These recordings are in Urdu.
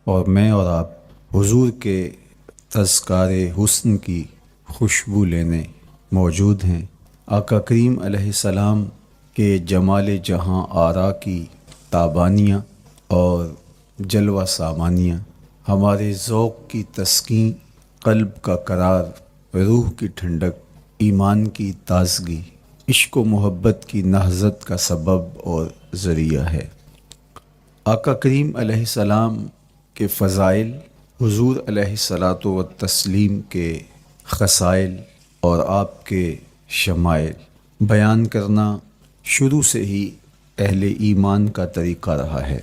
اور میں اور آپ حضور کے تذکار حسن کی خوشبو لینے موجود ہیں۔ آقا کریم علیہ السلام کے جمال جہاں آرا کی تابانیاں اور جلوہ سامانیاں ہمارے ذوق کی تسکین، قلب کا قرار، روح کی ٹھنڈک، ایمان کی تازگی، عشق و محبت کی نہضت کا سبب اور ذریعہ ہے۔ آقا کریم علیہ السلام کے فضائل، حضور علیہ الصلاۃ والتسلیم کے خصائل اور آپ کے شمائل بیان کرنا شروع سے ہی اہل ایمان کا طریقہ رہا ہے۔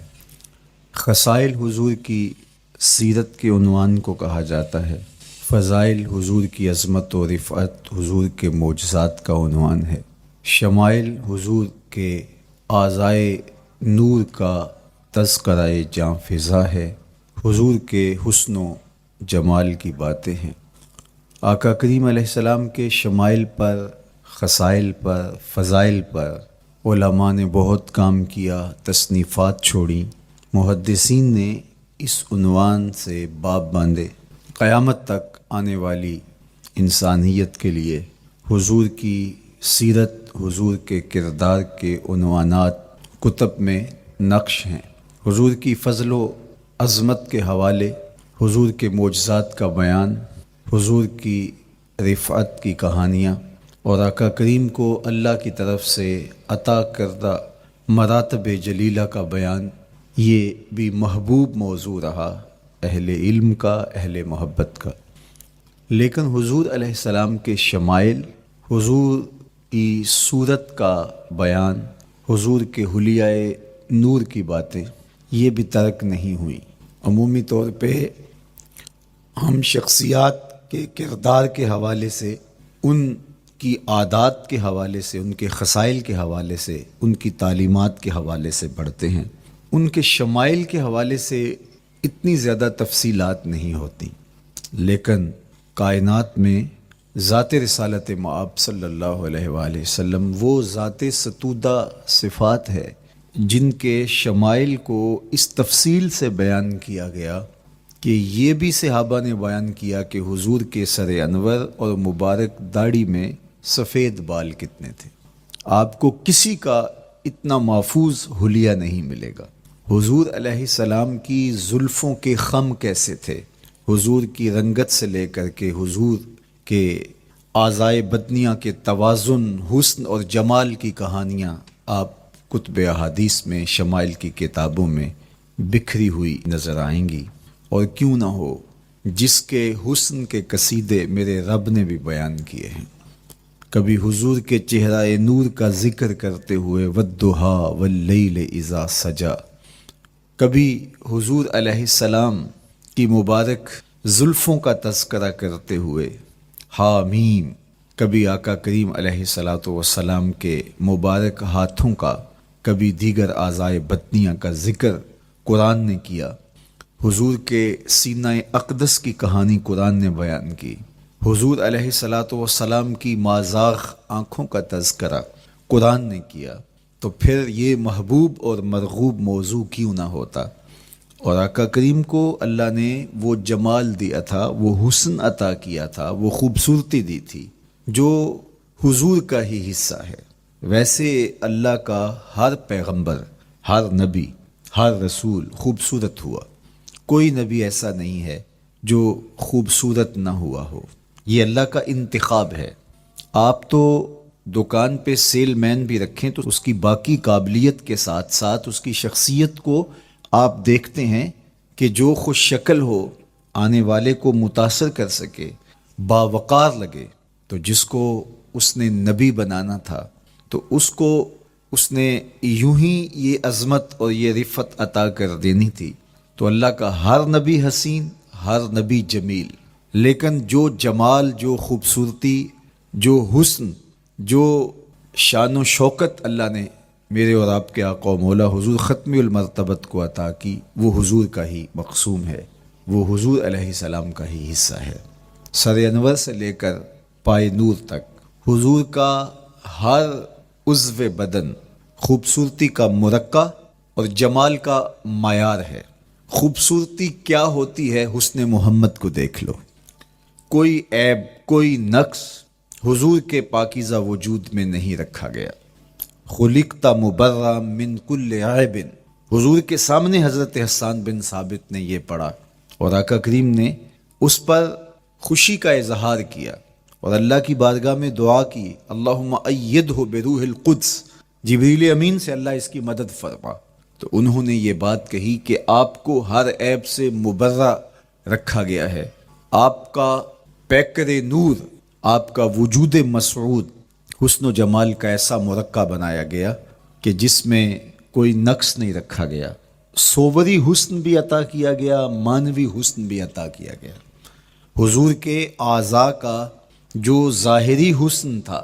خصائل حضور کی سیرت کے عنوان کو کہا جاتا ہے، فضائل حضور کی عظمت و رفعت حضور کے معجزات کا عنوان ہے، شمائل حضور کے اعضائے نور کا تذکرہ جاں فضا ہے، حضور کے حسن و جمال کی باتیں ہیں۔ آقا کریم علیہ السلام کے شمائل پر، خصائل پر، فضائل پر علماء نے بہت کام کیا، تصنیفات چھوڑیں، محدثین نے اس عنوان سے باب باندھے۔ قیامت تک آنے والی انسانیت کے لیے حضور کی سیرت، حضور کے کردار کے عنوانات کتب میں نقش ہیں۔ حضور کی فضل و عظمت کے حوالے، حضور کے معجزات کا بیان، حضور کی رفعت کی کہانیاں اور آقا کریم کو اللہ کی طرف سے عطا کردہ مراتب جلیلہ کا بیان، یہ بھی محبوب موضوع رہا اہل علم کا، اہل محبت کا۔ لیکن حضور علیہ السلام کے شمائل، حضور کی صورت کا بیان، حضور کے حلیہ نور کی باتیں، یہ بھی ترک نہیں ہوئی۔ عمومی طور پہ ہم شخصیات کے کردار کے حوالے سے، ان کی عادات کے حوالے سے، ان کے خصائل کے حوالے سے، ان کی تعلیمات کے حوالے سے پڑھتے ہیں، ان کے شمائل کے حوالے سے اتنی زیادہ تفصیلات نہیں ہوتی۔ لیکن کائنات میں ذات رسالت مآب صلی اللہ علیہ وآلہ وسلم وہ ذات ستودہ صفات ہے جن کے شمائل کو اس تفصیل سے بیان کیا گیا کہ یہ بھی صحابہ نے بیان کیا کہ حضور کے سر انور اور مبارک داڑھی میں سفید بال کتنے تھے۔ آپ کو کسی کا اتنا محفوظ حلیہ نہیں ملے گا۔ حضور علیہ السلام کی زلفوں کے خم کیسے تھے، حضور کی رنگت سے لے کر کے حضور کے اعضائے بدنیہ کے توازن، حسن اور جمال کی کہانیاں آپ کتب احادیث میں، شمائل کی کتابوں میں بکھری ہوئی نظر آئیں گی۔ اور کیوں نہ ہو، جس کے حسن کے قصیدے میرے رب نے بھی بیان کیے ہیں۔ کبھی حضور کے چہرہ نور کا ذکر کرتے ہوئے والضحیٰ واللیل اذا سجا، کبھی حضور علیہ السلام کی مبارک زلفوں کا تذکرہ کرتے ہوئے حامیم، کبھی آقا کریم علیہ الصلاۃ والسلام کے مبارک ہاتھوں کا، کبھی دیگر اعضائے بدنیہ کا ذکر قرآن نے کیا۔ حضور کے سینہ اقدس کی کہانی قرآن نے بیان کی۔ حضور علیہ الصلاۃ والسلام کی مازاغ آنکھوں کا تذکرہ قرآن نے کیا، تو پھر یہ محبوب اور مرغوب موضوع کیوں نہ ہوتا۔ اور آقا کریم کو اللہ نے وہ جمال دیا تھا، وہ حسن عطا کیا تھا، وہ خوبصورتی دی تھی جو حضور کا ہی حصہ ہے۔ ویسے اللہ کا ہر پیغمبر، ہر نبی، ہر رسول خوبصورت ہوا، کوئی نبی ایسا نہیں ہے جو خوبصورت نہ ہوا ہو، یہ اللہ کا انتخاب ہے۔ آپ تو دکان پہ سیل مین بھی رکھیں تو اس کی باقی قابلیت کے ساتھ ساتھ اس کی شخصیت کو آپ دیکھتے ہیں کہ جو خوش شکل ہو، آنے والے کو متاثر کر سکے، باوقار لگے، تو جس کو اس نے نبی بنانا تھا تو اس کو اس نے یوں ہی یہ عظمت اور یہ رفعت عطا کر دینی تھی۔ تو اللہ کا ہر نبی حسین، ہر نبی جمیل، لیکن جو جمال، جو خوبصورتی، جو حسن، جو شان و شوکت اللہ نے میرے اور آپ کے آقا و مولا حضور ختم المرتبت کو عطا کی، وہ حضور کا ہی مقسوم ہے، وہ حضور علیہ السلام کا ہی حصہ ہے۔ سر انور سے لے کر پائے نور تک حضور کا ہر عضو بدن خوبصورتی کا مرقع اور جمال کا معیار ہے۔ خوبصورتی کیا ہوتی ہے حسن محمد کو دیکھ لو. کوئی عیب کوئی نقص حضور کے پاکیزہ وجود میں نہیں رکھا گیا. خلقت مبرا من کل عیب، حضور کے سامنے حضرت حسان بن ثابت نے یہ پڑھا اور آقا کریم نے اس پر خوشی کا اظہار کیا اور اللہ کی بارگاہ میں دعا کی، اللہم ایدہ بروح القدس، جبریل امین سے اللہ اس کی مدد فرما. تو انہوں نے یہ بات کہی کہ آپ کو ہر عیب سے مبرہ رکھا گیا ہے. آپ کا پیکر نور، آپ کا وجود مسعود حسن و جمال کا ایسا مرقع بنایا گیا کہ جس میں کوئی نقص نہیں رکھا گیا. صوری حسن بھی عطا کیا گیا، مانوی حسن بھی عطا کیا گیا. حضور کے اعضاء کا جو ظاہری حسن تھا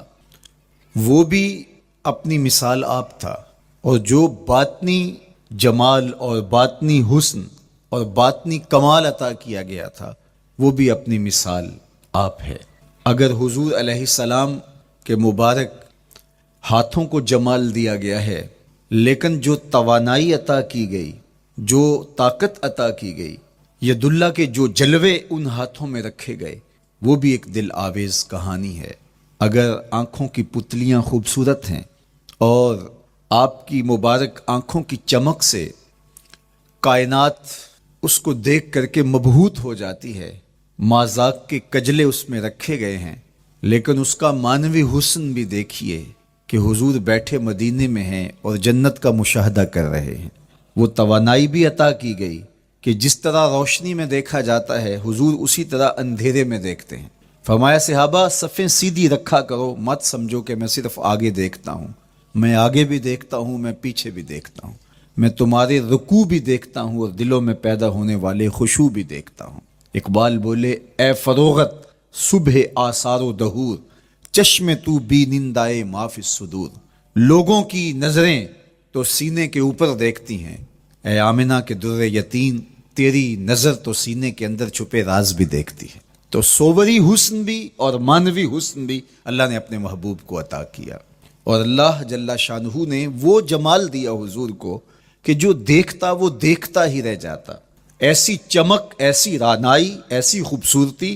وہ بھی اپنی مثال آپ تھا، اور جو باطنی جمال اور باطنی حسن اور باطنی کمال عطا کیا گیا تھا وہ بھی اپنی مثال آپ ہے. اگر حضور علیہ السلام کے مبارک ہاتھوں کو جمال دیا گیا ہے، لیکن جو توانائی عطا کی گئی، جو طاقت عطا کی گئی، ید اللہ کے جو جلوے ان ہاتھوں میں رکھے گئے، وہ بھی ایک دل آویز کہانی ہے. اگر آنکھوں کی پتلیاں خوبصورت ہیں اور آپ کی مبارک آنکھوں کی چمک سے کائنات اس کو دیکھ کر کے مبہوت ہو جاتی ہے، مازاق کے کجلے اس میں رکھے گئے ہیں، لیکن اس کا معنوی حسن بھی دیکھیے کہ حضور بیٹھے مدینے میں ہیں اور جنت کا مشاہدہ کر رہے ہیں. وہ توانائی بھی عطا کی گئی کہ جس طرح روشنی میں دیکھا جاتا ہے حضور اسی طرح اندھیرے میں دیکھتے ہیں. فرمایا صحابہ صفیں سیدھی رکھا کرو، مت سمجھو کہ میں صرف آگے دیکھتا ہوں، میں آگے بھی دیکھتا ہوں، میں پیچھے بھی دیکھتا ہوں، میں تمہارے رکوع بھی دیکھتا ہوں اور دلوں میں پیدا ہونے والے خشوع بھی دیکھتا ہوں. اقبال بولے، اے فروغت صبح آثار و دہور، چشم تو بی نندائے ما فی الصدور. لوگوں کی نظریں تو سینے کے اوپر دیکھتی ہیں، اے آمنہ کے در یتیم تیری نظر تو سینے کے اندر چھپے راز بھی دیکھتی ہے. تو صوری حسن بھی اور مانوی حسن بھی اللہ نے اپنے محبوب کو عطا کیا، اور اللہ جل شانہ نے وہ جمال دیا حضور کو کہ جو دیکھتا وہ دیکھتا ہی رہ جاتا. ایسی چمک، ایسی رانائی، ایسی خوبصورتی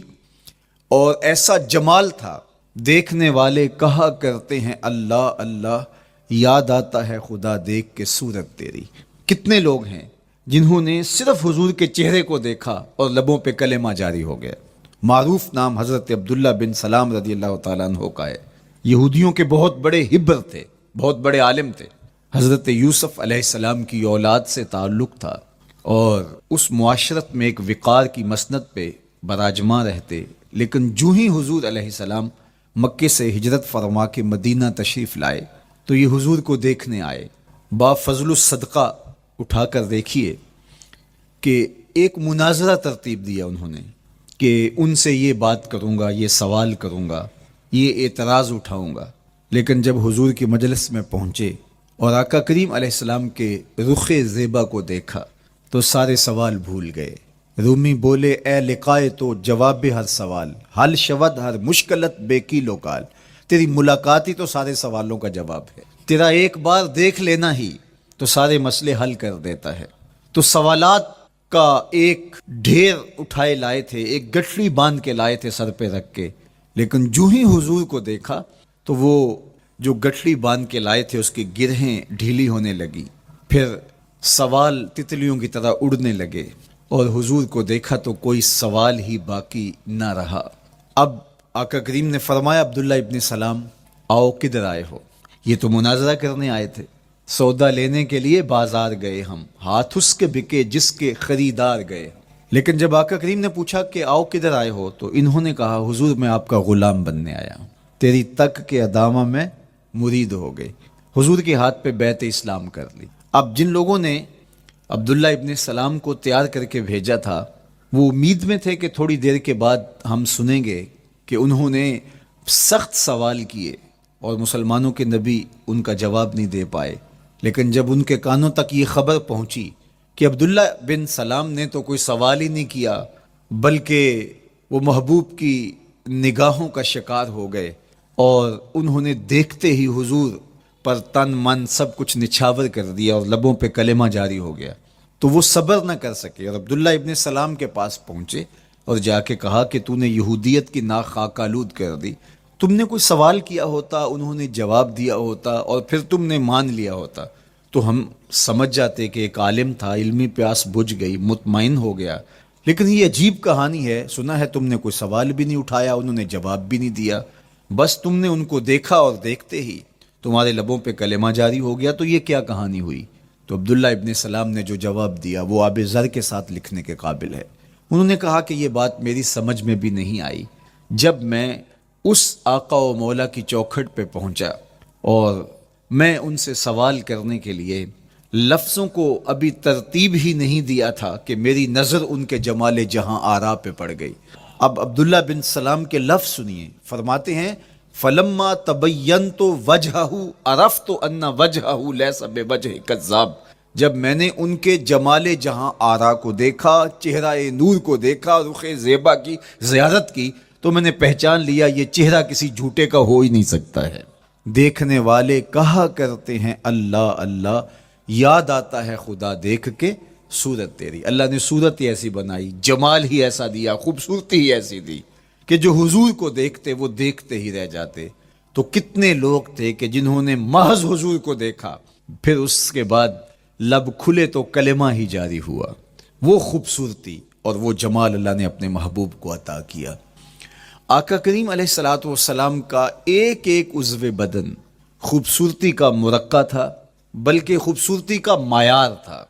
اور ایسا جمال تھا، دیکھنے والے کہا کرتے ہیں اللہ اللہ، یاد آتا ہے خدا دیکھ کے صورت تیری. کتنے لوگ ہیں جنہوں نے صرف حضور کے چہرے کو دیکھا اور لبوں پہ کلمہ جاری ہو گیا. معروف نام حضرت عبداللہ بن سلام رضی اللہ تعالیٰ عنہ کا ہے. یہودیوں کے بہت بڑے حبر تھے، بہت بڑے عالم تھے. حضرت یوسف علیہ السلام کی اولاد سے تعلق تھا اور اس معاشرت میں ایک وقار کی مسند پہ براجماں رہتے. لیکن جو ہی حضور علیہ السلام مکے سے ہجرت فرما کے مدینہ تشریف لائے تو یہ حضور کو دیکھنے آئے. با فضل الصدقہ اٹھا کر دیکھیے کہ ایک مناظرہ ترتیب دیا انہوں نے کہ ان سے یہ بات کروں گا، یہ سوال کروں گا، یہ اعتراض اٹھاؤں گا. لیکن جب حضور کی مجلس میں پہنچے اور آقا کریم علیہ السلام کے رخ زیبا کو دیکھا تو سارے سوال بھول گئے. رومی بولے، اے لقائے تو جواب ہر سوال، حل شود ہر مشکلت بے کی لوکال. تیری ملاقات ہی تو سارے سوالوں کا جواب ہے، تیرا ایک بار دیکھ لینا ہی تو سارے مسئلے حل کر دیتا ہے. تو سوالات کا ایک ڈھیر اٹھائے لائے تھے، ایک گٹھڑی باندھ کے لائے تھے سر پہ رکھ کے، لیکن جو ہی حضور کو دیکھا تو وہ جو گٹھڑی باندھ کے لائے تھے اس کی گرہیں ڈھیلی ہونے لگی، پھر سوال تتلیوں کی طرح اڑنے لگے، اور حضور کو دیکھا تو کوئی سوال ہی باقی نہ رہا. اب آقا کریم نے فرمایا، عبداللہ ابن سلام آؤ، کدھر آئے ہو؟ یہ تو مناظرہ کرنے آئے تھے، سودا لینے کے لیے بازار گئے ہم، ہاتھ اس کے بکے جس کے خریدار گئے. لیکن جب آقا کریم نے پوچھا کہ آؤ کدھر آئے ہو تو انہوں نے کہا، حضور میں آپ کا غلام بننے آیا ہوں، تیری تک کے ادامہ میں مرید ہو گئے. حضور کے ہاتھ پہ بیعت اسلام کر لی. اب جن لوگوں نے عبداللہ ابن سلام کو تیار کر کے بھیجا تھا وہ امید میں تھے کہ تھوڑی دیر کے بعد ہم سنیں گے کہ انہوں نے سخت سوال کیے اور مسلمانوں کے نبی ان کا جواب نہیں دے پائے. لیکن جب ان کے کانوں تک یہ خبر پہنچی کہ عبداللہ بن سلام نے تو کوئی سوال ہی نہیں کیا بلکہ وہ محبوب کی نگاہوں کا شکار ہو گئے اور انہوں نے دیکھتے ہی حضور پر تن من سب کچھ نچھاور کر دیا اور لبوں پہ کلمہ جاری ہو گیا، تو وہ صبر نہ کر سکے اور عبداللہ ابن سلام کے پاس پہنچے اور جا کے کہا کہ تو نے یہودیت کی ناک خاک آلود کر دی، تم نے کوئی سوال کیا ہوتا، انہوں نے جواب دیا ہوتا اور پھر تم نے مان لیا ہوتا تو ہم سمجھ جاتے کہ ایک عالم تھا، علمی پیاس بجھ گئی، مطمئن ہو گیا۔ لیکن یہ عجیب کہانی ہے، سنا ہے تم نے کوئی سوال بھی نہیں اٹھایا، انہوں نے جواب بھی نہیں دیا، بس تم نے ان کو دیکھا اور دیکھتے ہی تمہارے لبوں پہ کلمہ جاری ہو گیا، تو یہ کیا کہانی ہوئی؟ تو عبداللہ ابن سلام نے جو جواب دیا وہ آب زر کے ساتھ لکھنے کے قابل ہے۔ انہوں نے کہا کہ یہ بات میری سمجھ میں بھی نہیں آئی، جب میں اس آقا و مولا کی چوکھٹ پہ پہنچا اور میں ان سے سوال کرنے کے لیے لفظوں کو ابھی ترتیب ہی نہیں دیا تھا کہ میری نظر ان کے جمال جہاں آرا پہ پڑ گئی۔ اب عبداللہ بن سلام کے لفظ سنیے، فرماتے ہیں فلما تبینت وجہہ عرفت ان وجہہ لیس بوجہ کذاب، جب میں نے ان کے جمال جہاں آرا کو دیکھا، چہرہ نور کو دیکھا، رخ زیبا کی زیارت کی، تو میں نے پہچان لیا یہ چہرہ کسی جھوٹے کا ہو ہی نہیں سکتا ہے۔ دیکھنے والے کہا کرتے ہیں اللہ اللہ، یاد آتا ہے خدا دیکھ کے صورت تیری۔ اللہ نے صورت ہی ایسی بنائی، جمال ہی ایسا دیا، خوبصورتی ہی ایسی دی کہ جو حضور کو دیکھتے وہ دیکھتے ہی رہ جاتے۔ تو کتنے لوگ تھے کہ جنہوں نے محض حضور کو دیکھا، پھر اس کے بعد لب کھلے تو کلمہ ہی جاری ہوا۔ وہ خوبصورتی اور وہ جمال اللہ نے اپنے محبوب کو عطا کیا۔ آقا کریم علیہ الصلوۃ والسلام کا ایک ایک عضو بدن خوبصورتی کا مرقع تھا، بلکہ خوبصورتی کا معیار تھا۔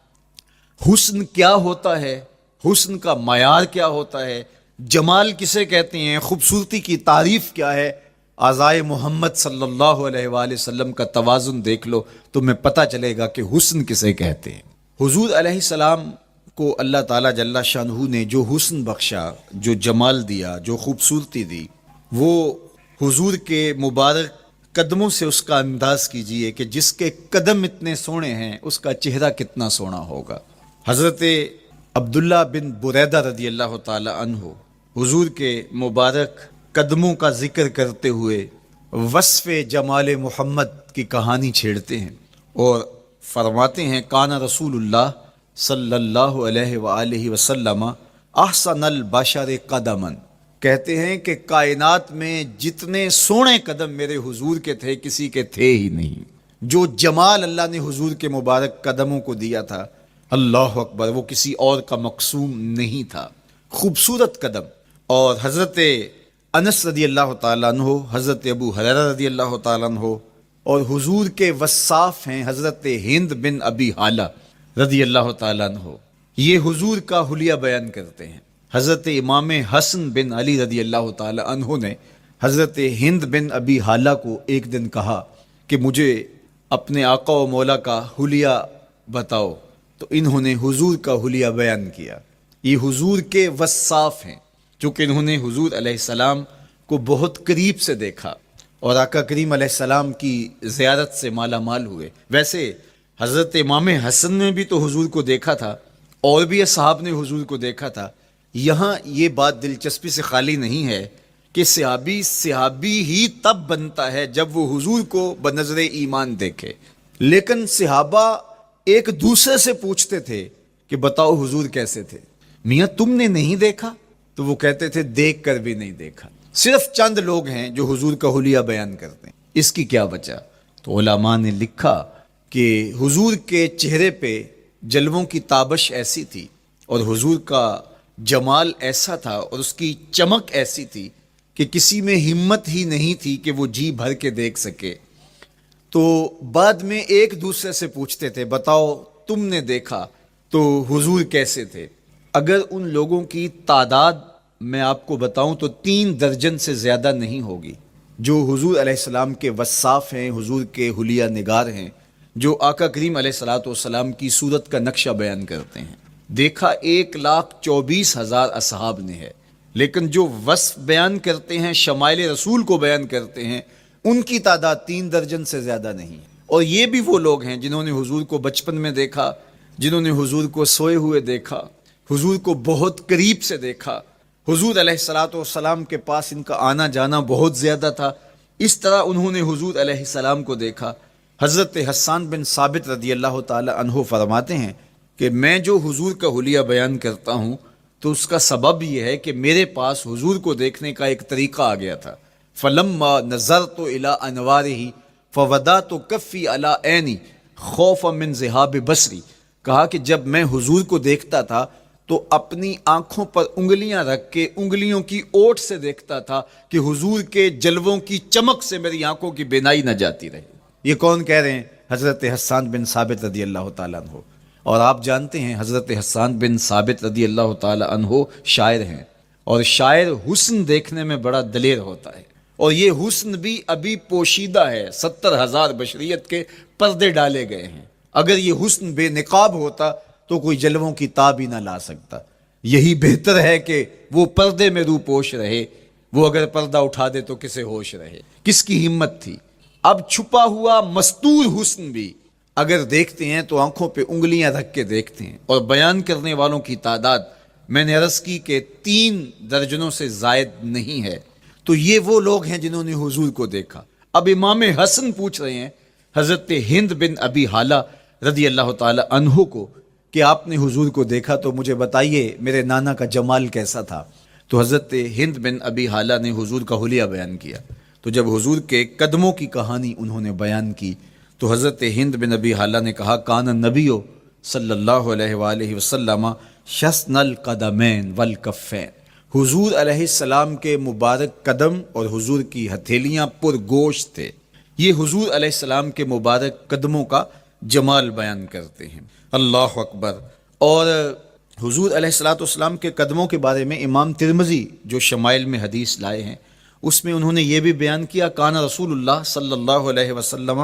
حسن کیا ہوتا ہے، حسن کا معیار کیا ہوتا ہے، جمال کسے کہتے ہیں، خوبصورتی کی تعریف کیا ہے، اعضائے محمد صلی اللہ علیہ وآلہ وسلم کا توازن دیکھ لو تو تمہیں پتہ چلے گا کہ حسن کسے کہتے ہیں۔ حضور علیہ السلام کو اللہ تعالیٰ جل شانہ نے جو حسن بخشا، جو جمال دیا، جو خوبصورتی دی، وہ حضور کے مبارک قدموں سے اس کا انداز کیجئے کہ جس کے قدم اتنے سونے ہیں اس کا چہرہ کتنا سونا ہوگا۔ حضرت عبداللہ بن بریدہ رضی اللہ تعالی عنہ حضور کے مبارک قدموں کا ذکر کرتے ہوئے وصف جمال محمد کی کہانی چھیڑتے ہیں اور فرماتے ہیں کانا رسول اللہ صلی اللہ علیہ وآلہ وسلم احسن البشر قدما، کہتے ہیں کہ کائنات میں جتنے سونے قدم میرے حضور کے تھے کسی کے تھے ہی نہیں۔ جو جمال اللہ نے حضور کے مبارک قدموں کو دیا تھا، اللہ اکبر، وہ کسی اور کا مقسوم نہیں تھا۔ خوبصورت قدم۔ اور حضرت انس رضی اللہ تعالیٰ عنہ، حضرت ابو ہریرہ رضی اللہ تعالیٰ عنہ اور حضور کے وصاف ہیں حضرت ہند بن ابی حالہ رضی اللہ تعالیٰ عنہ، یہ حضور کا حلیہ بیان کرتے ہیں۔ حضرت امام حسن بن علی رضی اللہ تعالیٰ عنہ نے حضرت ہند بن ابی حالہ کو ایک دن کہا کہ مجھے اپنے آقا و مولا کا حلیہ بتاؤ، تو انہوں نے حضور کا حلیہ بیان کیا۔ یہ حضور کے وصاف ہیں، چونکہ انہوں نے حضور علیہ السلام کو بہت قریب سے دیکھا اور آقا کریم علیہ السلام کی زیارت سے مالا مال ہوئے۔ ویسے حضرت امام حسن نے بھی تو حضور کو دیکھا تھا اور بھی اصحاب نے حضور کو دیکھا تھا۔ یہاں یہ بات دلچسپی سے خالی نہیں ہے کہ صحابی ہی تب بنتا ہے جب وہ حضور کو بنظر ایمان دیکھے، لیکن صحابہ ایک دوسرے سے پوچھتے تھے کہ بتاؤ حضور کیسے تھے؟ میاں تم نے نہیں دیکھا؟ تو وہ کہتے تھے دیکھ کر بھی نہیں دیکھا۔ صرف چند لوگ ہیں جو حضور کا حلیہ بیان کرتے ہیں، اس کی کیا وجہ؟ تو علماء نے لکھا کہ حضور کے چہرے پہ جلووں کی تابش ایسی تھی اور حضور کا جمال ایسا تھا اور اس کی چمک ایسی تھی کہ کسی میں ہمت ہی نہیں تھی کہ وہ جی بھر کے دیکھ سکے۔ تو بعد میں ایک دوسرے سے پوچھتے تھے بتاؤ تم نے دیکھا تو حضور کیسے تھے؟ اگر ان لوگوں کی تعداد میں آپ کو بتاؤں تو 3 درجن سے زیادہ نہیں ہوگی جو حضور علیہ السلام کے وصاف ہیں، حضور کے حلیہ نگار ہیں، جو آقا کریم علیہ الصلوۃ والسلام کی صورت کا نقشہ بیان کرتے ہیں۔ دیکھا 1,24,000 اصحاب نے ہے، لیکن جو وصف بیان کرتے ہیں، شمائل رسول کو بیان کرتے ہیں، ان کی تعداد 3 درجن سے زیادہ نہیں ہے۔ اور یہ بھی وہ لوگ ہیں جنہوں نے حضور کو بچپن میں دیکھا، جنہوں نے حضور کو سوئے ہوئے دیکھا، حضور کو بہت قریب سے دیکھا۔ حضور علیہ الصلوۃ والسلام کے پاس ان کا آنا جانا بہت زیادہ تھا، اس طرح انہوں نے حضور علیہ السلام کو دیکھا۔ حضرت حسان بن ثابت رضی اللہ تعالی عنہ فرماتے ہیں کہ میں جو حضور کا حلیہ بیان کرتا ہوں تو اس کا سبب یہ ہے کہ میرے پاس حضور کو دیکھنے کا ایک طریقہ آ گیا تھا. فلما نظرت الى انوارہ فودعت کفی علی عینی خوفا من ذہاب بصری. کہا کہ جب میں حضور کو دیکھتا تھا تو اپنی آنکھوں پر انگلیاں رکھ کے انگلیوں کی اوٹ سے دیکھتا تھا کہ حضور کے جلووں کی چمک سے میری آنکھوں کی بینائی نہ جاتی رہے. یہ کون کہہ رہے ہیں؟ حضرت حسان بن ثابت رضی اللہ تعالیٰ عنہ. اور آپ جانتے ہیں حضرت حسان بن ثابت رضی اللہ تعالیٰ عنہ شاعر ہیں، اور شاعر حسن دیکھنے میں بڑا دلیر ہوتا ہے، اور یہ حسن بھی ابھی پوشیدہ ہے. 70,000 بشریت کے پردے ڈالے گئے ہیں. اگر یہ حسن بے نقاب ہوتا تو کوئی جلووں کی تاب ہی نہ لا سکتا. یہی بہتر ہے کہ وہ پردے میں رو پوش رہے. وہ اگر پردہ اٹھا دے تو کسے ہوش رہے؟ کس کی ہمت تھی؟ اب چھپا ہوا مستور حسن بھی اگر دیکھتے ہیں تو آنکھوں پہ انگلیاں رکھ کے دیکھتے ہیں. اور بیان کرنے والوں کی تعداد میں نے عرض کی کہ 3 درجنوں سے زائد نہیں ہے. تو یہ وہ لوگ ہیں جنہوں نے حضور کو دیکھا. اب امام حسن پوچھ رہے ہیں حضرت ہند بن ابی حالہ رضی اللہ تعالی عنہ کو کہ آپ نے حضور کو دیکھا تو مجھے بتائیے میرے نانا کا جمال کیسا تھا. تو حضرت ہند بن ابی حالہ نے حضور کا حلیہ بیان کیا. تو جب حضور کے قدموں کی کہانی انہوں نے بیان کی تو حضرت ہند بن ابی حالہ نے کہا کان النبی صلی اللہ علیہ وآلہ وسلم شسن القدمین والکفین. حضور علیہ السلام کے مبارک قدم اور حضور کی ہتھیلیاں پر گوشت تھے. یہ حضور علیہ السلام کے مبارک قدموں کا جمال بیان کرتے ہیں. اللہ اکبر. اور حضور علیہ السلام کے قدموں کے بارے میں امام ترمذی جو شمائل میں حدیث لائے ہیں اس میں انہوں نے یہ بھی بیان کیا کان رسول اللہ صلی اللہ علیہ وسلم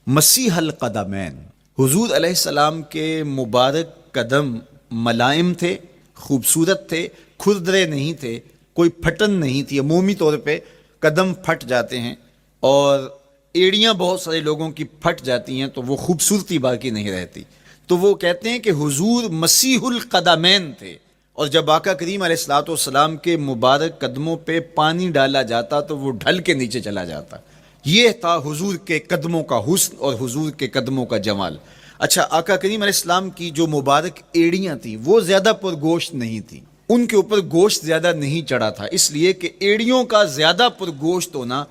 مسیح القدمین. حضور علیہ السلام کے مبارک قدم ملائم تھے، خوبصورت تھے، کھردرے نہیں تھے، کوئی پھٹن نہیں تھی. عمومی طور پہ قدم پھٹ جاتے ہیں اور ایڑیاں بہت سارے لوگوں کی پھٹ جاتی ہیں تو وہ خوبصورتی باقی نہیں رہتی. تو وہ کہتے ہیں کہ حضور مسیح القدمین تھے. اور جب آقا کریم علیہ الصلوۃ والسلام کے مبارک قدموں پہ پانی ڈالا جاتا تو وہ ڈھل کے نیچے چلا جاتا. یہ تھا حضور کے قدموں کا حسن اور حضور کے قدموں کا جمال. اچھا، آقا کریم علیہ السلام کی جو مبارک ایڑیاں تھیں وہ زیادہ پرگوشت نہیں تھیں، ان کے اوپر گوشت زیادہ نہیں چڑھا تھا، اس لیے کہ ایڑیوں کا زیادہ پرگوشت ہونا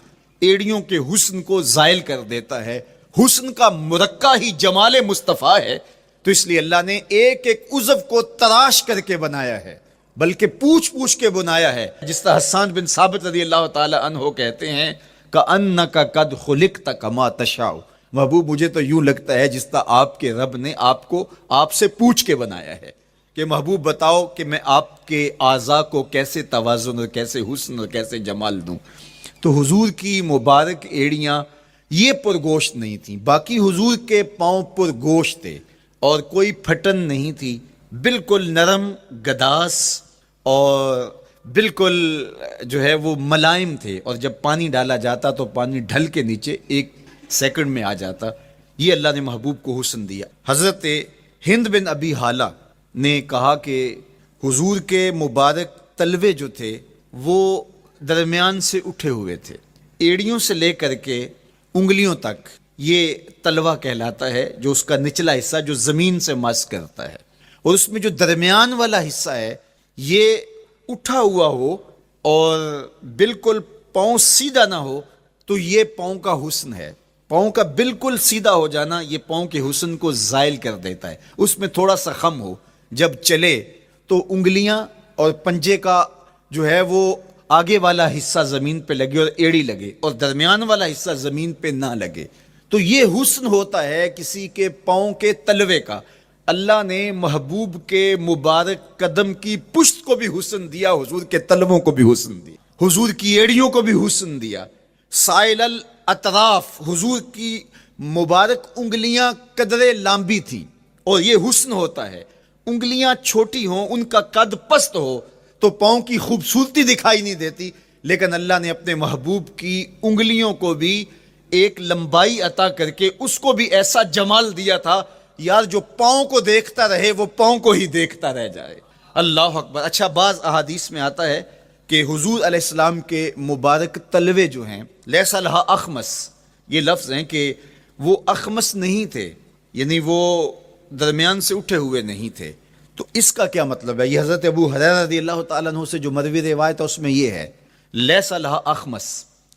ایڑیوں کے حسن کو زائل کر دیتا ہے. حسن کا مرقع ہی جمال مصطفیٰ ہے. تو اس لیے اللہ نے ایک ایک عضو کو تراش کر کے بنایا ہے، بلکہ پوچھ پوچھ کے بنایا ہے. جس طرح حسان بن ثابت رضی اللہ تعالی عنہ کہتے ہیں کأنک قد خلقت کما تشاء. محبوب مجھے تو یوں لگتا ہے جس طرح آپ کے رب نے آپ کو آپ سے پوچھ کے بنایا ہے کہ محبوب بتاؤ کہ میں آپ کے اعضاء کو کیسے توازن اور کیسے حسن اور کیسے جمال دوں. تو حضور کی مبارک ایڑیاں یہ پرگوشت نہیں تھیں، باقی حضور کے پاؤں پرگوشت تھے اور کوئی پھٹن نہیں تھی، بالکل نرم گداس اور بالکل جو ہے وہ ملائم تھے. اور جب پانی ڈالا جاتا تو پانی ڈھل کے نیچے 1 سیکنڈ میں آ جاتا. یہ اللہ نے محبوب کو حسن دیا. حضرت ہند بن ابی حالہ نے کہا کہ حضور کے مبارک تلوے جو تھے وہ درمیان سے اٹھے ہوئے تھے، ایڑیوں سے لے کر کے انگلیوں تک یہ تلوہ کہلاتا ہے، جو اس کا نچلا حصہ جو زمین سے مس کرتا ہے، اور اس میں جو درمیان والا حصہ ہے یہ اٹھا ہوا ہو اور بالکل پاؤں سیدھا نہ ہو تو یہ پاؤں کا حسن ہے. پاؤں کا بالکل سیدھا ہو جانا یہ پاؤں کے حسن کو زائل کر دیتا ہے. اس میں تھوڑا سا خم ہو، جب چلے تو انگلیاں اور پنجے کا جو ہے وہ آگے والا حصہ زمین پہ لگے اور ایڑی لگے اور درمیان والا حصہ زمین پہ نہ لگے. تو یہ حسن ہوتا ہے کسی کے پاؤں کے تلوے کا. اللہ نے محبوب کے مبارک قدم کی پشت کو بھی حسن دیا، حضور کے تلووں کو بھی حسن دیا، حضور کی ایڑیوں کو بھی حسن دیا. سائل الاطراف، حضور کی مبارک انگلیاں قدرے لامبی تھیں اور یہ حسن ہوتا ہے. انگلیاں چھوٹی ہوں، ان کا قد پست ہو تو پاؤں کی خوبصورتی دکھائی نہیں دیتی، لیکن اللہ نے اپنے محبوب کی انگلیوں کو بھی ایک لمبائی عطا کر کے اس کو بھی ایسا جمال دیا تھا یار جو پاؤں کو دیکھتا رہے وہ پاؤں کو ہی دیکھتا رہ جائے. اللہ اکبر. اچھا، بعض احادیث میں آتا ہے کہ حضور علیہ السلام کے مبارک تلوے جو ہیں لیسا لہا اخمس، یہ لفظ ہیں کہ وہ اخمس نہیں تھے، یعنی وہ درمیان سے اٹھے ہوئے نہیں تھے۔ تو اس کا کیا مطلب ہے؟ یہ حضرت ابو ہریرہ رضی اللہ تعالیٰ عنہ سے جو مروی روایت ہے اس میں یہ ہے لیس لہا اخمس،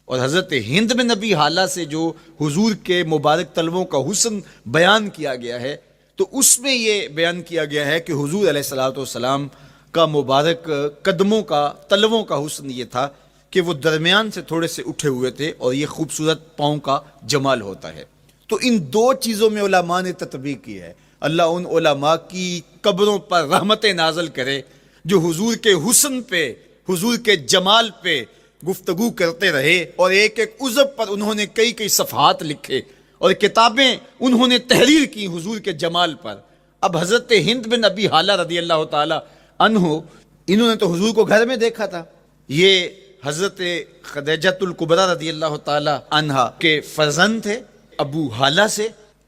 اور حضرت ہند بن نبی حالہ سے جو حضور کے مبارک تلووں کا حسن بیان کیا گیا ہے، تو اس میں یہ بیان کیا گیا ہے کہ حضور علیہ الصلوۃ والسلام کا مبارک قدموں کا تلووں کا حسن یہ تھا کہ وہ درمیان سے تھوڑے سے اٹھے ہوئے تھے، اور یہ خوبصورت پاؤں کا جمال ہوتا ہے۔ تو ان دو چیزوں میں علماء نے تطبیق کی ہے۔ اللہ ان علماء کی قبروں پر رحمتیں نازل کرے جو حضور کے حسن پہ، حضور کے جمال پہ گفتگو کرتے رہے، اور ایک ایک عضو پر انہوں نے کئی کئی صفحات لکھے اور کتابیں انہوں نے تحریر کی حضور کے جمال پر۔ اب حضرت ہند بن ابی حالہ رضی اللہ تعالی عنہ، انہوں نے تو حضور کو گھر میں دیکھا تھا، یہ حضرت خدیجۃ الکبریٰ رضی اللہ تعالی عنہا کے فرزند تھے ابو حالہ سے۔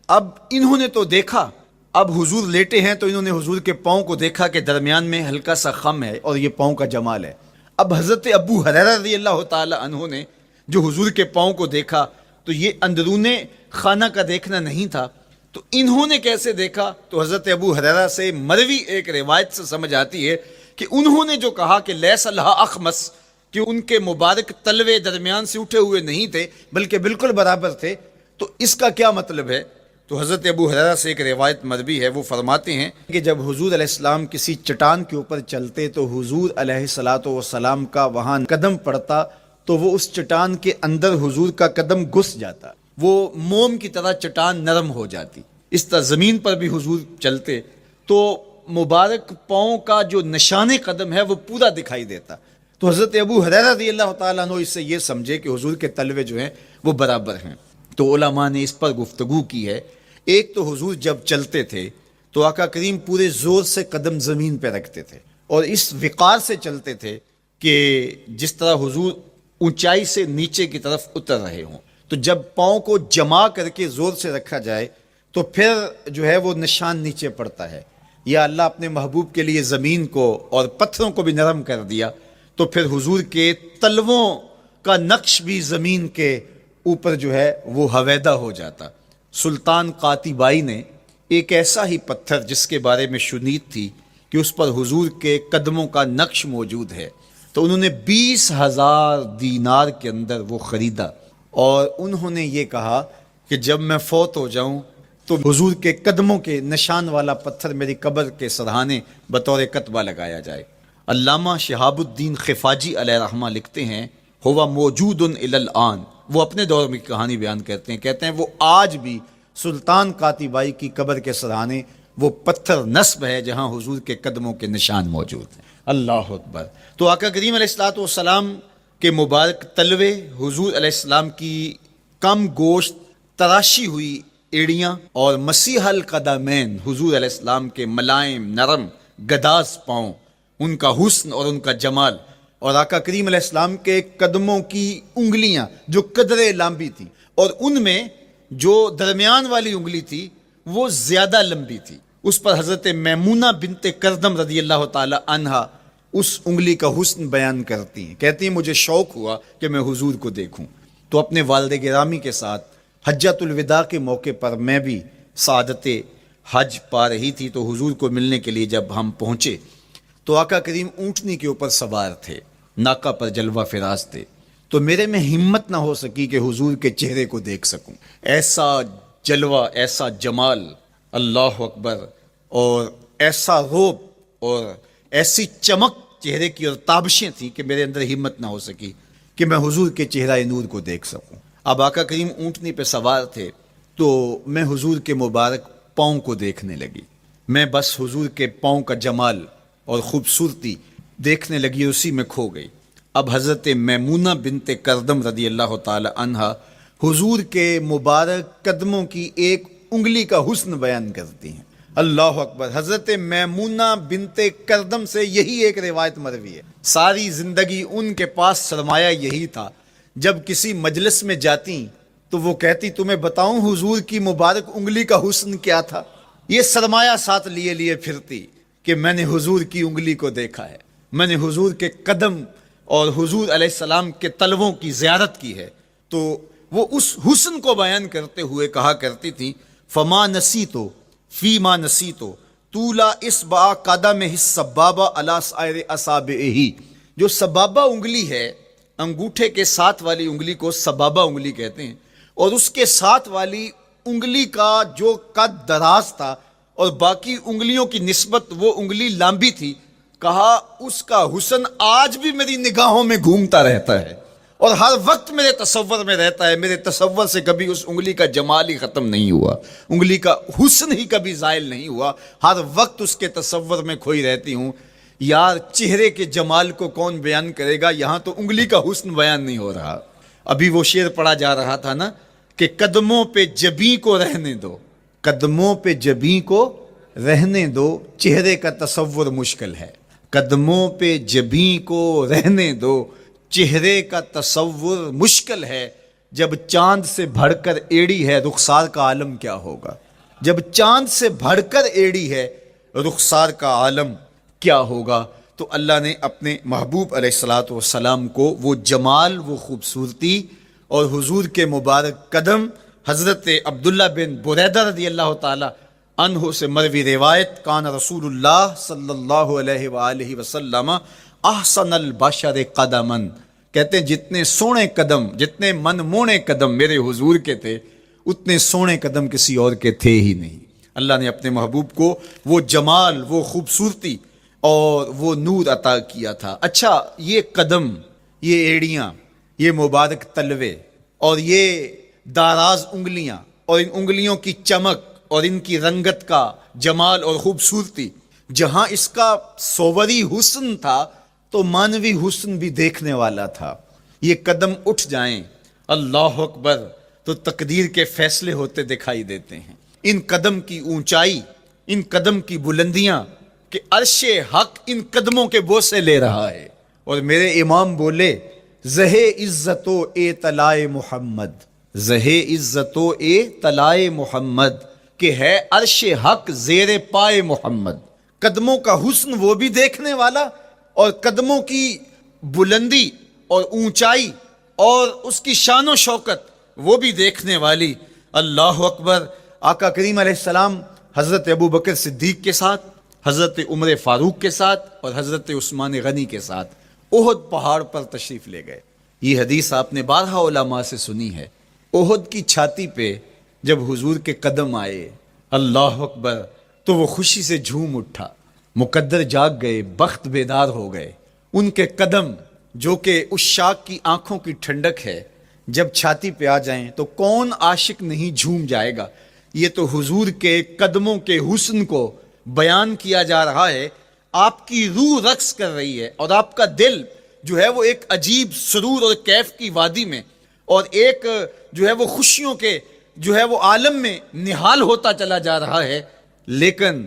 اب انہوں نے تو دیکھا، اب حضور لیٹے ہیں تو انہوں نے حضور کے پاؤں کو دیکھا کہ درمیان میں ہلکا سا خم ہے اور یہ پاؤں کا جمال ہے۔ اب حضرت ابو ہریرہ رضی اللہ تعالی عنہ نے جو حضور کے پاؤں کو دیکھا تو یہ اندرون خانہ کا دیکھنا نہیں تھا، تو انہوں نے کیسے دیکھا؟ تو حضرت ابو ہریرہ سے مروی ایک روایت سے سمجھ آتی ہے کہ انہوں نے جو کہا کہ لیس لہا اخمس، کہ ان کے مبارک تلوے درمیان سے اٹھے ہوئے نہیں تھے بلکہ بالکل برابر تھے، تو اس کا کیا مطلب ہے؟ تو حضرت ابو ہریرہ سے ایک روایت مروی ہے، وہ فرماتے ہیں کہ جب حضور علیہ السلام کسی چٹان کے اوپر چلتے تو حضور علیہ الصلوۃ والسلام کا وہاں قدم پڑتا تو وہ اس چٹان کے اندر حضور کا قدم گھس جاتا، وہ موم کی طرح چٹان نرم ہو جاتی۔ اس طرح زمین پر بھی حضور چلتے تو مبارک پاؤں کا جو نشان قدم ہے وہ پورا دکھائی دیتا۔ تو حضرت ابو ہریرہ رضی اللہ تعالیٰ عنہ اس سے یہ سمجھے کہ حضور کے تلوے جو ہیں وہ برابر ہیں۔ تو علماء نے اس پر گفتگو کی ہے۔ ایک تو حضور جب چلتے تھے تو آقا کریم پورے زور سے قدم زمین پہ رکھتے تھے اور اس وقار سے چلتے تھے کہ جس طرح حضور اونچائی سے نیچے کی طرف اتر رہے ہوں۔ تو جب پاؤں کو جما کر کے زور سے رکھا جائے تو پھر جو ہے وہ نشان نیچے پڑتا ہے۔ یا اللہ اپنے محبوب کے لیے زمین کو اور پتھروں کو بھی نرم کر دیا تو پھر حضور کے تلووں کا نقش بھی زمین کے اوپر جو ہے وہ حویدہ ہو جاتا۔ سلطان قاتبائی نے ایک ایسا ہی پتھر جس کے بارے میں شنید تھی کہ اس پر حضور کے قدموں کا نقش موجود ہے، تو انہوں نے 20,000 دینار کے اندر وہ خریدا، اور انہوں نے یہ کہا کہ جب میں فوت ہو جاؤں تو حضور کے قدموں کے نشان والا پتھر میری قبر کے سرہانے بطور کتبہ لگایا جائے۔ علامہ شہاب الدین خفاجی علیہ رحمہ لکھتے ہیں ہوا موجود الی الآن، وہ اپنے دور میں کہانی بیان کرتے ہیں وہ آج بھی سلطان قاتبائی کی قبر کے سرہانے وہ پتھر نصب ہے جہاں حضور کے قدموں کے نشان موجود ہیں۔ اللہ اکبر۔ تو آقا کریم علیہ الصلوۃ والسلام کے مبارک تلوے، حضور علیہ السلام کی کم گوشت تراشی ہوئی ایڑیاں، اور مسیح القدمین حضور علیہ السلام کے ملائم نرم گداز پاؤں، ان کا حسن اور ان کا جمال، اور آقا کریم علیہ السلام کے قدموں کی انگلیاں جو قدرے لمبی تھی، اور ان میں جو درمیان والی انگلی تھی وہ زیادہ لمبی تھی، اس پر حضرت میمونہ بنت کردم رضی اللہ تعالی عنہا اس انگلی کا حسن بیان کرتی ہیں، کہتی ہیں مجھے شوق ہوا کہ میں حضور کو دیکھوں، تو اپنے والد گرامی کے ساتھ حجۃ الوداع کے موقع پر میں بھی سعادت حج پا رہی تھی، تو حضور کو ملنے کے لیے جب ہم پہنچے تو آقا کریم اونٹنی کے اوپر سوار تھے، ناقہ پر جلوہ فراز تھے، تو میرے میں ہمت نہ ہو سکی کہ حضور کے چہرے کو دیکھ سکوں۔ ایسا جلوہ، ایسا جمال، اللہ اکبر، اور ایسا روب اور ایسی چمک چہرے کی اور تابشیں تھیں کہ میرے اندر ہمت نہ ہو سکی کہ میں حضور کے چہرہ نور کو دیکھ سکوں۔ اب آقا کریم اونٹنی پہ سوار تھے تو میں حضور کے مبارک پاؤں کو دیکھنے لگی، میں بس حضور کے پاؤں کا جمال اور خوبصورتی دیکھنے لگی، اسی میں کھو گئی۔ اب حضرت میمونہ بنت کردم رضی اللہ تعالی عنہا حضور کے مبارک قدموں کی ایک انگلی کا حسن بیان کرتی ہیں۔ اللہ اکبر۔ حضرت میمونہ بنت کردم سے یہی ایک روایت مروی ہے، ساری زندگی ان کے پاس سرمایہ یہی تھا، جب کسی مجلس میں جاتی تو وہ کہتی تمہیں بتاؤں حضور کی مبارک انگلی کا حسن کیا تھا، یہ سرمایہ ساتھ لیے لیے پھرتی کہ میں نے حضور کی انگلی کو دیکھا ہے، میں نے حضور کے قدم اور حضور علیہ السلام کے تلووں کی زیارت کی ہے۔ تو وہ اس حسن کو بیان کرتے ہوئے کہا کرتی تھی فما نسیتو فیما نسیتو طولا اصبع قدمہ السبابہ علی سائر اصابعہ، جو سبابہ انگلی ہے، انگوٹھے کے ساتھ والی انگلی کو سبابہ انگلی کہتے ہیں، اور اس کے ساتھ والی انگلی کا جو قد دراز تھا اور باقی انگلیوں کی نسبت وہ انگلی لمبی تھی، کہا اس کا حسن آج بھی میری نگاہوں میں گھومتا رہتا ہے اور ہر وقت میرے تصور میں رہتا ہے، میرے تصور سے کبھی اس انگلی کا جمال ہی ختم نہیں ہوا، انگلی کا حسن ہی کبھی زائل نہیں ہوا، ہر وقت اس کے تصور میں کھوئی رہتی ہوں۔ یار چہرے کے جمال کو کون بیان کرے گا، یہاں تو انگلی کا حسن بیان نہیں ہو رہا۔ ابھی وہ شعر پڑھا جا رہا تھا نا کہ قدموں پہ جبیں کو رہنے دو، قدموں پہ جبیں کو رہنے دو، چہرے کا تصور مشکل ہے، قدموں پہ جبیں کو رہنے دو، چہرے کا تصور مشکل ہے، جب چاند سے بڑھ کر ایڑی ہے رخسار کا عالم کیا ہوگا، جب چاند سے بڑھ کر ایڑی ہے رخسار کا عالم کیا ہوگا۔ تو اللہ نے اپنے محبوب علیہ الصلوۃ والسلام کو وہ جمال، وہ خوبصورتی اور حضور کے مبارک قدم، حضرت عبداللہ بن بریدہ رضی اللہ تعالی عنہ سے مروی روایت، کان رسول اللہ صلی اللہ علیہ وآلہ وسلم احسن البشر قدما، کہتے ہیں جتنے سونے قدم، جتنے من مونے قدم میرے حضور کے تھے، اتنے سونے قدم کسی اور کے تھے ہی نہیں۔ اللہ نے اپنے محبوب کو وہ جمال، وہ خوبصورتی اور وہ نور عطا کیا تھا۔ اچھا، یہ قدم، یہ ایڑیاں، یہ مبارک تلوے اور یہ داراز انگلیاں اور ان انگلیوں کی چمک اور ان کی رنگت کا جمال اور خوبصورتی، جہاں اس کا صوری حسن تھا تو مانوی حسن بھی دیکھنے والا تھا۔ یہ قدم اٹھ جائیں اللہ اکبر تو تقدیر کے فیصلے ہوتے دکھائی دیتے ہیں۔ ان قدم کی اونچائی، ان قدم کی بلندیاں کہ عرش حق ان قدموں کے بوسے لے رہا ہے۔ اور میرے امام بولے زہ عزت و اے طلائے محمد، زہ عزت و اے طلائے محمد، کہ ہے عرش حق زیر پائے محمد۔ قدموں کا حسن وہ بھی دیکھنے والا اور قدموں کی بلندی اور اونچائی اور اس کی شان و شوکت وہ بھی دیکھنے والی۔ اللہ اکبر۔ آقا کریم علیہ السلام حضرت ابو بکر صدیق کے ساتھ، حضرت عمر فاروق کے ساتھ اور حضرت عثمان غنی کے ساتھ احد پہاڑ پر تشریف لے گئے۔ یہ حدیث آپ نے بارہا علماء سے سنی ہے۔ احد کی چھاتی پہ جب حضور کے قدم آئے، اللہ اکبر، تو وہ خوشی سے جھوم اٹھا، مقدر جاگ گئے، بخت بیدار ہو گئے۔ ان کے قدم جو کہ اس شاک کی آنکھوں کی ٹھنڈک ہے، جب چھاتی پہ آ جائیں تو کون عاشق نہیں جھوم جائے گا۔ یہ تو حضور کے قدموں کے حسن کو بیان کیا جا رہا ہے، آپ کی روح رقص کر رہی ہے اور آپ کا دل جو ہے وہ ایک عجیب سرور اور کیف کی وادی میں اور ایک جو ہے وہ خوشیوں کے جو ہے وہ عالم میں نہال ہوتا چلا جا رہا ہے۔ لیکن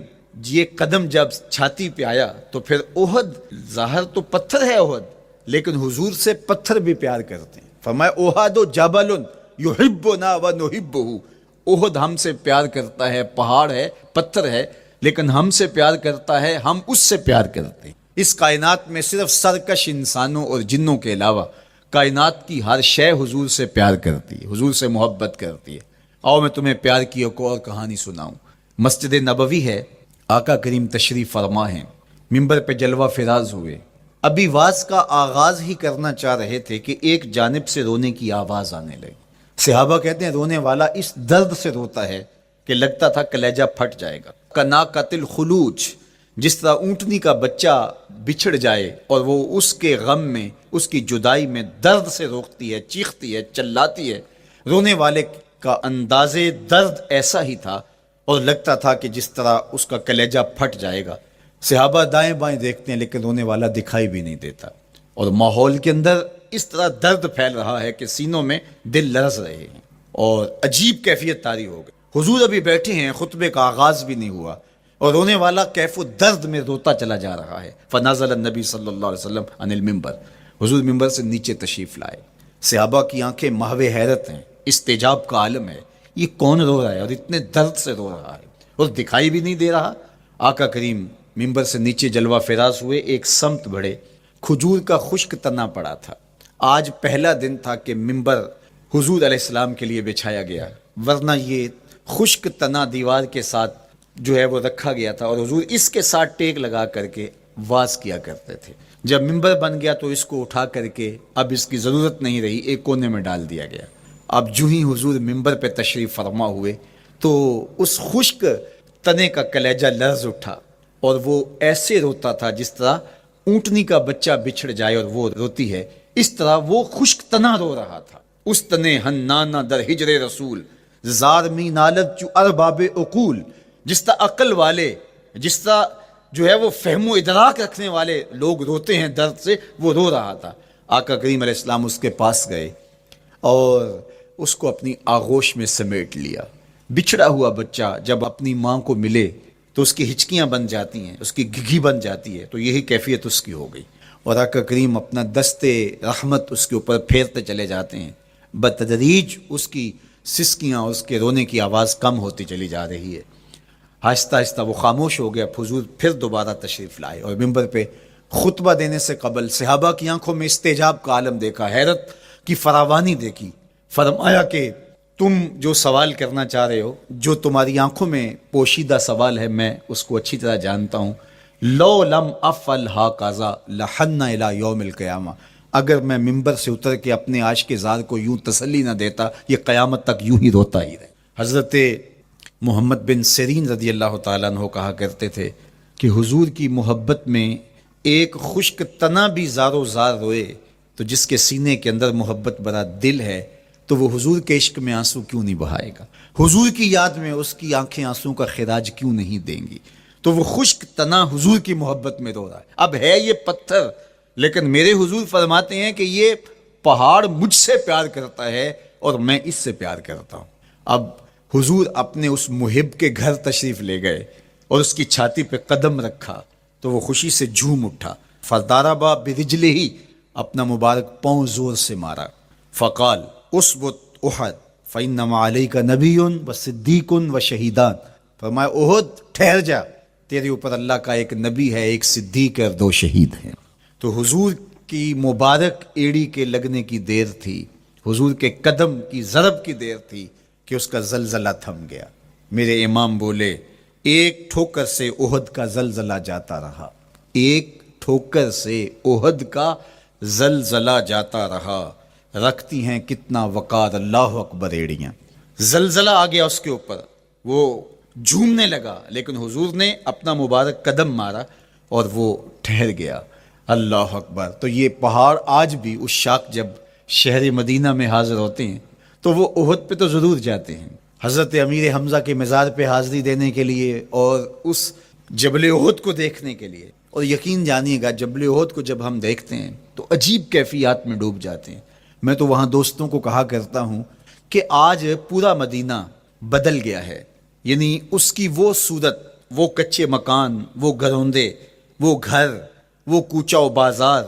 یہ قدم جب چھاتی پہ آیا تو پھر احد، ظاہر تو پتھر ہے احد، لیکن حضور سے پتھر بھی پیار کرتے ہیں۔ فرمایا احد جبل یحبنا ونحبہ، احد ہم سے پیار کرتا ہے، پہاڑ ہے، پتھر ہے، لیکن ہم سے پیار کرتا ہے، ہم اس سے پیار کرتے ہیں۔ اس کائنات میں صرف سرکش انسانوں اور جنوں کے علاوہ کائنات کی ہر شے حضور سے پیار کرتی ہے، حضور سے محبت کرتی ہے۔ آؤ میں تمہیں پیار کی ایک اور کہانی سناؤں۔ مسجد نبوی ہے، آقا کریم تشریف فرما ہیں، منبر پہ جلوہ فراز ہوئے، ابھی واز کا آغاز ہی کرنا چاہ رہے تھے کہ ایک جانب سے رونے کی آواز آنے لگی۔ صحابہ کہتے ہیں رونے والا اس درد سے روتا ہے کہ لگتا تھا کلیجہ پھٹ جائے گا۔ کناقۃ الخلوج، جس طرح اونٹنی کا بچہ بچھڑ جائے اور وہ اس کے غم میں، اس کی جدائی میں درد سے روکتی ہے، چیختی ہے، چلاتی ہے، رونے والے کا انداز درد ایسا ہی تھا اور لگتا تھا کہ جس طرح اس کا کلیجہ پھٹ جائے گا۔ صحابہ دائیں بائیں دیکھتے ہیں لیکن رونے والا دکھائی بھی نہیں دیتا، اور ماحول کے اندر اس طرح درد پھیل رہا ہے کہ سینوں میں دل لرز رہے ہیں اور عجیب کیفیت طاری ہو گئی۔ حضور ابھی بیٹھے ہیں، خطبے کا آغاز بھی نہیں ہوا اور رونے والا کیف و درد میں روتا چلا جا رہا ہے۔ فنزل النبی صلی اللہ علیہ وسلم عن المنبر، حضور منبر سے نیچے تشریف لائے۔ صحابہ کی آنکھیں محو حیرت ہیں، استجاب کا عالم ہے، یہ کون رو رہا ہے اور اتنے درد سے رو رہا ہے اور دکھائی بھی نہیں دے رہا۔ آقا کریم منبر سے نیچے جلوہ فراز ہوئے، ایک سمت بڑھے، کھجور کا خشک تنا پڑا تھا۔ آج پہلا دن تھا کہ منبر حضور علیہ السلام کے لیے بچھایا گیا، ورنہ یہ خشک تنا دیوار کے ساتھ جو ہے وہ رکھا گیا تھا، اور حضور اس کے ساتھ ٹیک لگا کر کے واز کیا کرتے تھے۔ جب ممبر بن گیا تو اس کو اٹھا کر کے اب اس کی ضرورت نہیں رہی، ایک کونے میں ڈال دیا گیا۔ اب جو ہی حضور ممبر پہ تشریف فرما ہوئے تو اس خشک تنے کا کلیجہ لرز اٹھا، اور وہ ایسے روتا تھا جس طرح اونٹنی کا بچہ بچھڑ جائے اور وہ روتی ہے، اس طرح وہ خشک تنا رو رہا تھا۔ اس تنے ہن نانا در ہجر رسول زار می نالت چو ارباب عقول، جس طرح عقل والے، جس طرح جو ہے وہ فہم و ادراک رکھنے والے لوگ روتے ہیں درد سے، وہ رو رہا تھا۔ آقا کریم علیہ السلام اس کے پاس گئے اور اس کو اپنی آغوش میں سمیٹ لیا۔ بچھڑا ہوا بچہ جب اپنی ماں کو ملے تو اس کی ہچکیاں بن جاتی ہیں، اس کی گھگھی بن جاتی ہے، تو یہی کیفیت اس کی ہو گئی، اور آقا کریم اپنا دستے رحمت اس کے اوپر پھیرتے چلے جاتے ہیں۔ بتدریج اس کی سسکیاں، اس کے رونے کی آواز کم ہوتی چلی جا رہی ہے۔ آہستہ آہستہ وہ خاموش ہو گیا۔ حضور پھر دوبارہ تشریف لائے اور ممبر پہ خطبہ دینے سے قبل صحابہ کی آنکھوں میں استعجاب کا عالم دیکھا، حیرت کی فراوانی دیکھی۔ فرمایا کہ تم جو سوال کرنا چاہ رہے ہو، جو تمہاری آنکھوں میں پوشیدہ سوال ہے، میں اس کو اچھی طرح جانتا ہوں۔ لو لم افعل ہاکذا لحن الی یوم القیامہ، اگر میں ممبر سے اتر کے اپنے عاشق زار کو یوں تسلی نہ دیتا، یہ قیامت تک یوں ہی روتا ہی رہے۔ حضرت محمد بن سیرین رضی اللہ تعالیٰ عنہ کہا کرتے تھے کہ حضور کی محبت میں ایک خشک تنا بھی زار و زار روئے تو جس کے سینے کے اندر محبت بھرا دل ہے تو وہ حضور کے عشق میں آنسو کیوں نہیں بہائے گا؟ حضور کی یاد میں اس کی آنکھیں آنسو کا خراج کیوں نہیں دیں گی؟ تو وہ خشک تنا حضور کی محبت میں رو رہا ہے۔ اب ہے یہ پتھر، لیکن میرے حضور فرماتے ہیں کہ یہ پہاڑ مجھ سے پیار کرتا ہے اور میں اس سے پیار کرتا ہوں۔ اب حضور اپنے اس محب کے گھر تشریف لے گئے اور اس کی چھاتی پہ قدم رکھا تو وہ خوشی سے جھوم اٹھا۔ فضاربا برجلہ ہی، اپنا مبارک پاؤں زور سے مارا۔ فقال اسبت احد فانما علیک نبی و صدیق و شہیدان، فرمایا احد ٹھہر جا، تیرے اوپر اللہ کا ایک نبی ہے، ایک صدیق اور 2 شہید ہیں۔ تو حضور کی مبارک ایڑی کے لگنے کی دیر تھی، حضور کے قدم کی ضرب کی دیر تھی کہ اس کا زلزلہ تھم گیا۔ میرے امام بولے ایک ٹھوکر سے احد کا زلزلہ جاتا رہا، ایک ٹھوکر سے احد کا زلزلہ جاتا رہا، رکھتی ہیں کتنا وقار اللہ اکبر ایڑیاں۔ زلزلہ آ گیا اس کے اوپر، وہ جھومنے لگا، لیکن حضور نے اپنا مبارک قدم مارا اور وہ ٹھہر گیا۔ اللہ اکبر۔ تو یہ پہاڑ آج بھی اس شاک جب شہر مدینہ میں حاضر ہوتے ہیں تو وہ احد پہ تو ضرور جاتے ہیں، حضرت امیر حمزہ کے مزار پہ حاضری دینے کے لیے اور اس جبل احد کو دیکھنے کے لیے۔ اور یقین جانیے گا جبل احد کو جب ہم دیکھتے ہیں تو عجیب کیفیات میں ڈوب جاتے ہیں۔ میں تو وہاں دوستوں کو کہا کرتا ہوں کہ آج پورا مدینہ بدل گیا ہے، یعنی اس کی وہ صورت، وہ کچے مکان، وہ گھروندے، وہ گھر، وہ کوچہ و بازار،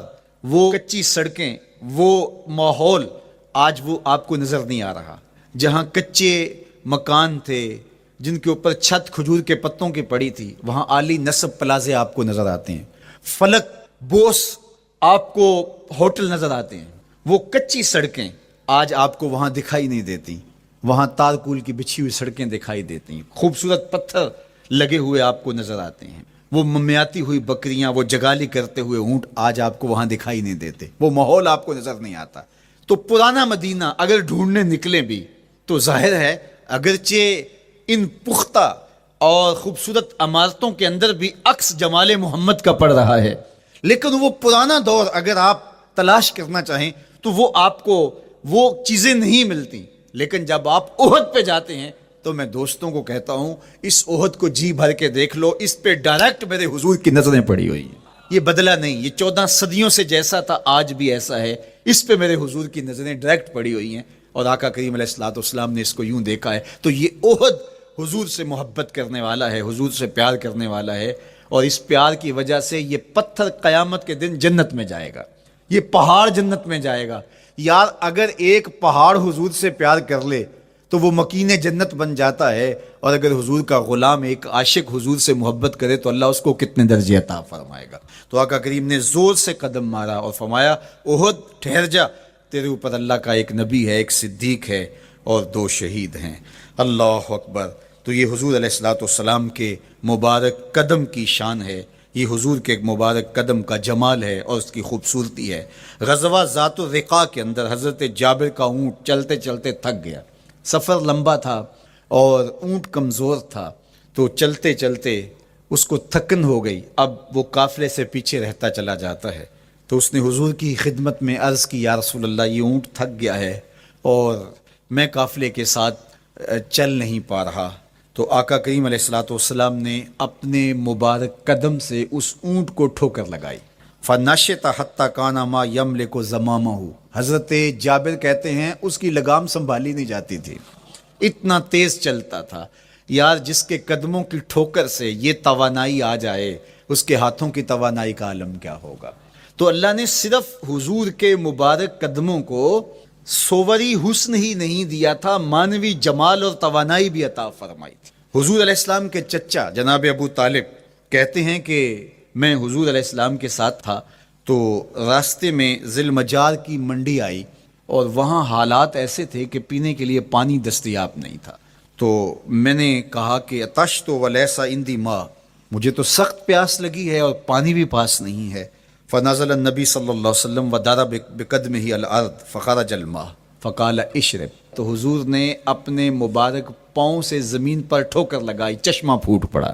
وہ کچی سڑکیں، وہ ماحول آج وہ آپ کو نظر نہیں آ رہا۔ جہاں کچے مکان تھے جن کے اوپر چھت کھجور کے پتوں کی پڑی تھی، وہاں عالی نصب پلازے آپ کو نظر آتے ہیں، فلک بوس آپ کو ہوٹل نظر آتے ہیں۔ وہ کچی سڑکیں آج آپ کو وہاں دکھائی نہیں دیتی، وہاں تارکول کی بچھی ہوئی سڑکیں دکھائی دیتی ہیں، خوبصورت پتھر لگے ہوئے آپ کو نظر آتے ہیں، وہ ممیاتی ہوئی بکریاں، وہ جگالی کرتے ہوئے اونٹ آج آپ کو وہاں دکھائی نہیں دیتے، وہ ماحول آپ کو نظر نہیں آتا۔ تو پرانا مدینہ اگر ڈھونڈنے نکلیں بھی تو ظاہر ہے اگرچہ ان پختہ اور خوبصورت عمارتوں کے اندر بھی عکس جمال محمد کا پڑ رہا ہے، لیکن وہ پرانا دور اگر آپ تلاش کرنا چاہیں تو وہ آپ کو وہ چیزیں نہیں ملتی۔ لیکن جب آپ احد پہ جاتے ہیں تو میں دوستوں کو کہتا ہوں اس احد کو جی بھر کے دیکھ لو، اس پہ ڈائریکٹ میرے حضور کی نظریں پڑی ہوئی ہیں، یہ بدلا نہیں، یہ 14 صدیوں سے جیسا تھا آج بھی ایسا ہے، اس پہ میرے حضور کی نظریں ڈائریکٹ پڑی ہوئی ہیں، اور آقا کریم علیہ الصلوۃ والسلام نے اس کو یوں دیکھا ہے۔ تو یہ احد حضور سے محبت کرنے والا ہے، حضور سے پیار کرنے والا ہے، اور اس پیار کی وجہ سے یہ پتھر قیامت کے دن جنت میں جائے گا، یہ پہاڑ جنت میں جائے گا۔ یار اگر ایک پہاڑ حضور سے پیار کر لے تو وہ مکین جنت بن جاتا ہے، اور اگر حضور کا غلام ایک عاشق حضور سے محبت کرے تو اللہ اس کو کتنے درجے عطا فرمائے گا۔ تو آقا کریم نے زور سے قدم مارا اور فرمایا احد ٹھہر جا، تیرے اوپر اللہ کا ایک نبی ہے، ایک صدیق ہے اور 2 شہید ہیں۔ اللہ اکبر۔ تو یہ حضور علیہ الصلوۃ والسلام کے مبارک قدم کی شان ہے، یہ حضور کے مبارک قدم کا جمال ہے اور اس کی خوبصورتی ہے۔ غزوہ ذات الرقاع کے اندر حضرت جابر کا اونٹ چلتے چلتے تھک گیا، سفر لمبا تھا اور اونٹ کمزور تھا، تو چلتے چلتے اس کو تھکن ہو گئی، اب وہ قافلے سے پیچھے رہتا چلا جاتا ہے۔ تو اس نے حضور کی خدمت میں عرض کی، یا رسول اللہ یہ اونٹ تھک گیا ہے اور میں قافلے کے ساتھ چل نہیں پا رہا۔ تو آقا کریم علیہ الصلوۃ والسلام نے اپنے مبارک قدم سے اس اونٹ کو ٹھوکر لگائی، فنشط حتی کان ما یملک زمامہ۔ حضرت جابر کہتے ہیں اس کی لگام سنبھالی نہیں جاتی تھی، اتنا تیز چلتا تھا۔ یار جس کے قدموں کی ٹھوکر سے یہ توانائی آ جائے، اس کے ہاتھوں کی توانائی کا عالم کیا ہوگا۔ تو اللہ نے صرف حضور کے مبارک قدموں کو صوری حسن ہی نہیں دیا تھا، مانوی جمال اور توانائی بھی عطا فرمائی تھی۔ حضور علیہ السلام کے چچا جناب ابو طالب کہتے ہیں کہ میں حضور علیہ السلام کے ساتھ تھا، تو راستے میں ذی المجار کی منڈی آئی اور وہاں حالات ایسے تھے کہ پینے کے لیے پانی دستیاب نہیں تھا۔ تو میں نے کہا کہ اتشت ولیسا عندی ماء، مجھے تو سخت پیاس لگی ہے اور پانی بھی پاس نہیں ہے۔ فنزل النبی صلی اللہ علیہ وسلم وضرب بقدمہ الارض فخرج الماء فقال اشرب، تو حضور نے اپنے مبارک پاؤں سے زمین پر ٹھوکر لگائی، چشمہ پھوٹ پڑا،